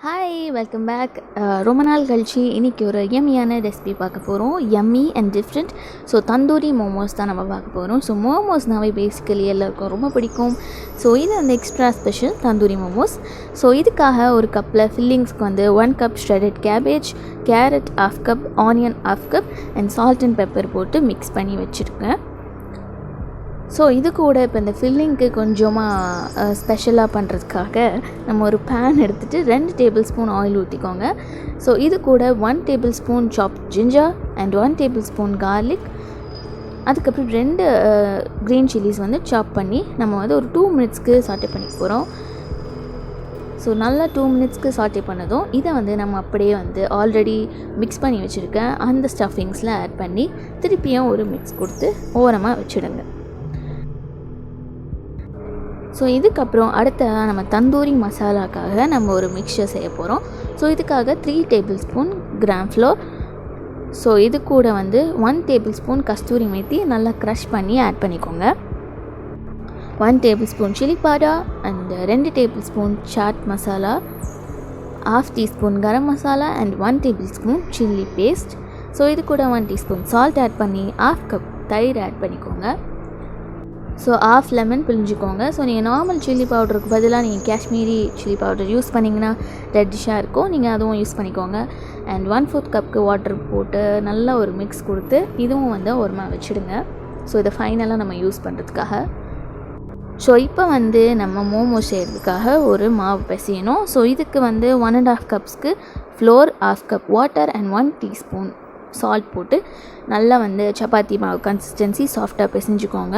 Hi welcome back. ரொம்ப நாள் கழிச்சு இன்றைக்கி ஒரு யம்மியான ரெசிபி பார்க்க போகிறோம். Yummy and different. So tandoori momos தான் நம்ம பார்க்க போகிறோம். ஸோ மோமோஸ்னாவே பேசிக்கலி எல்லாருக்கும் ரொம்ப பிடிக்கும். ஸோ இது அந்த extra special tandoori momos. So இதுக்காக ஒரு கப்பில் ஃபில்லிங்ஸ்க்கு வந்து 1 cup shredded cabbage, carrot 1/2 cup, onion 1/2 cup and salt and pepper போட்டு மிக்ஸ் பண்ணி வச்சுருக்கேன். ஸோ இது கூட இப்போ இந்த ஃபில்லிங்க்கு கொஞ்சமாக ஸ்பெஷலாக பண்ணுறதுக்காக நம்ம ஒரு பேன் எடுத்துகிட்டு 2 டேபிள் ஸ்பூன் ஆயில் ஊற்றிக்கோங்க. ஸோ இது கூட 1 டேபிள் ஸ்பூன் சாப் ginger and 1 table spoon garlic, அதுக்கப்புறம் 2 க்ரீன் சில்லிஸ் வந்து சாப் பண்ணி நம்ம வந்து ஒரு 2 மினிட்ஸ்க்கு சாட்டே பண்ணிக்க போகிறோம். ஸோ நல்லா 2 மினிட்ஸ்க்கு சாட்டே பண்ணதும் இதை வந்து நம்ம அப்படியே வந்து ஆல்ரெடி மிக்ஸ் பண்ணி வச்சுருக்கேன் அந்த ஸ்டஃபிங்ஸில் ஆட் பண்ணி திருப்பியும் ஒரு மிக்ஸ் கொடுத்து ஓரமாக வச்சுடுங்க. ஸோ இதுக்கப்புறம் அடுத்ததாக நம்ம தந்தூரி மசாலாக்காக நம்ம ஒரு மிக்சர் செய்ய போகிறோம். ஸோ இதுக்காக 3 டேபிள் ஸ்பூன் GRAMFLOUR, ஸோ இது கூட வந்து 1 டேபிள் ஸ்பூன் கஸ்தூரி மேத்தி நல்லா க்ரஷ் பண்ணி ஆட் பண்ணிக்கோங்க. 1 tablespoon chilli powder and 2 tablespoon chaat masala, 1/2 teaspoon garam masala and 1 tablespoon chilli paste. So இது கூட 1 டீஸ்பூன் சால்ட் ஆட் பண்ணி 1/2 கப் தயிர் ஆட் பண்ணிக்கோங்க. ஸோ 1/2 லெமன் பிழிஞ்சிக்கோங்க. ஸோ நீங்கள் நார்மல் சில்லி பவுடருக்கு பதிலாக நீங்கள் காஷ்மீரி சில்லி பவுடர் யூஸ் பண்ணிங்கன்னா ரெட்டிஷாக இருக்கும், நீங்கள் அதுவும் யூஸ் பண்ணிக்கோங்க. அண்ட் 1/4 கப்புக்கு வாட்டர் போட்டு நல்லா ஒரு மிக்ஸ் கொடுத்து இதுவும் வந்து ஓரமாக வச்சுடுங்க. ஸோ இதை ஃபைனலாக நம்ம யூஸ் பண்ணுறதுக்காக. ஸோ இப்போ வந்து நம்ம மோமோ செய்கிறதுக்காக ஒரு மாவு பிசையணும். ஸோ இதுக்கு வந்து 1.5 கப்ஸ்க்கு flour, 1/2 cup water and 1 teaspoon salt போட்டு நல்லா வந்து சப்பாத்தி மாவு கன்சிஸ்டன்சி சாஃப்டாக பிசைஞ்சுக்கோங்க.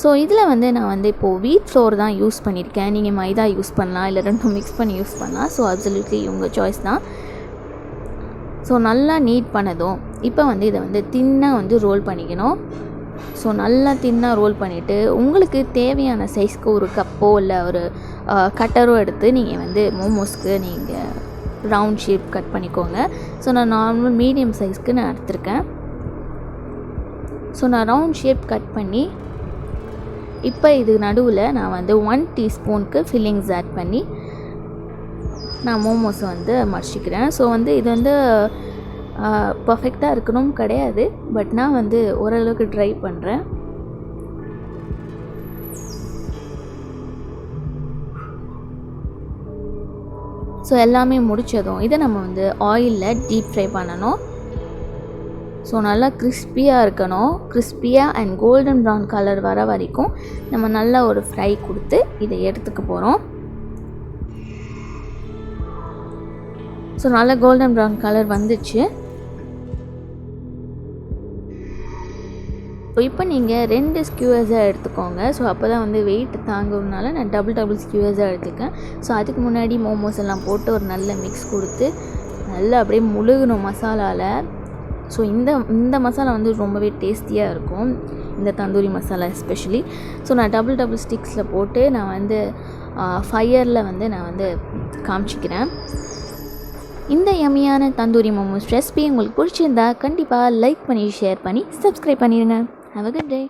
ஸோ இதில் வந்து நான் வந்து இப்போது வீட் ஃப்ளோர் தான் யூஸ் பண்ணியிருக்கேன். நீங்கள் மைதா யூஸ் பண்ணலாம், இல்லை 2 மிக்ஸ் பண்ணி யூஸ் பண்ணலாம். ஸோ அப்சல்யூட்லி உங்கள் சாய்ஸ் தான். ஸோ நல்லா நீட் பண்ணதும் இப்போ வந்து இதை வந்து தின்னாக வந்து ரோல் பண்ணிக்கணும். ஸோ நல்லா தின்னாக ரோல் பண்ணிவிட்டு உங்களுக்கு தேவையான சைஸ்க்கு ஒரு கப்போ இல்லை ஒரு கட்டரோ எடுத்து நீங்கள் வந்து மோமோஸ்க்கு நீங்கள் ரவுண்ட் ஷேப் கட் பண்ணிக்கோங்க. ஸோ நான் நார்மல் மீடியம் சைஸ்க்கு நான் எடுத்திருக்கேன். ஸோ நான் ரவுண்ட் ஷேப் கட் பண்ணி இப்போ இது நடுவில் நான் வந்து 1 டீஸ்பூனுக்கு ஃபில்லிங்ஸ் ஆட் பண்ணி நான் மோமோஸை வந்து மடிச்சிக்கிறேன். ஸோ வந்து இது வந்து பர்ஃபெக்டாக இருக்கணும் கிடையாது, பட் நான் வந்து ஓரளவுக்கு ட்ரை பண்ணுறேன். ஸோ எல்லாமே முடித்ததும் இதை நம்ம வந்து ஆயிலில் டீப் ஃப்ரை பண்ணணும். ஸோ நல்லா கிறிஸ்பியாக இருக்கணும். கிறிஸ்பியாக அண்ட் கோல்டன் ப்ரௌன் கலர் வர வரைக்கும் நம்ம நல்லா ஒரு ஃப்ரை கொடுத்து இதை எடுத்துக்க போகிறோம். ஸோ நல்லா கோல்டன் ப்ரௌன் கலர் வந்துச்சு. ஸோ இப்போ நீங்கள் 2 ஸ்கியூவர்ஸாக எடுத்துக்கோங்க. ஸோ அப்போ தான் வந்து வெயிட் தாங்குறதுனால நான் டபுள் ஸ்கியூவர்ஸாக எடுத்துக்கேன். ஸோ அதுக்கு முன்னாடி மோமோஸ் எல்லாம் போட்டு ஒரு நல்ல மிக்ஸ் கொடுத்து நல்லா அப்படியே முழுகணும் மசாலாவில். ஸோ இந்த மசாலா வந்து ரொம்பவே டேஸ்டியாக இருக்கும், இந்த தந்தூரி மசாலா எஸ்பெஷலி. ஸோ நான் டபுள் ஸ்டிக்ஸில் போட்டு நான் வந்து ஃபயரில் வந்து நான் வந்து காமிச்சிக்கிறேன். இந்த யம்மியான தந்தூரி மோமோஸ் ரெசிபி உங்களுக்கு பிடிச்சிருந்தா கண்டிப்பாக லைக் பண்ணி ஷேர் பண்ணி சப்ஸ்கிரைப் பண்ணிடுங்க. Have a good day.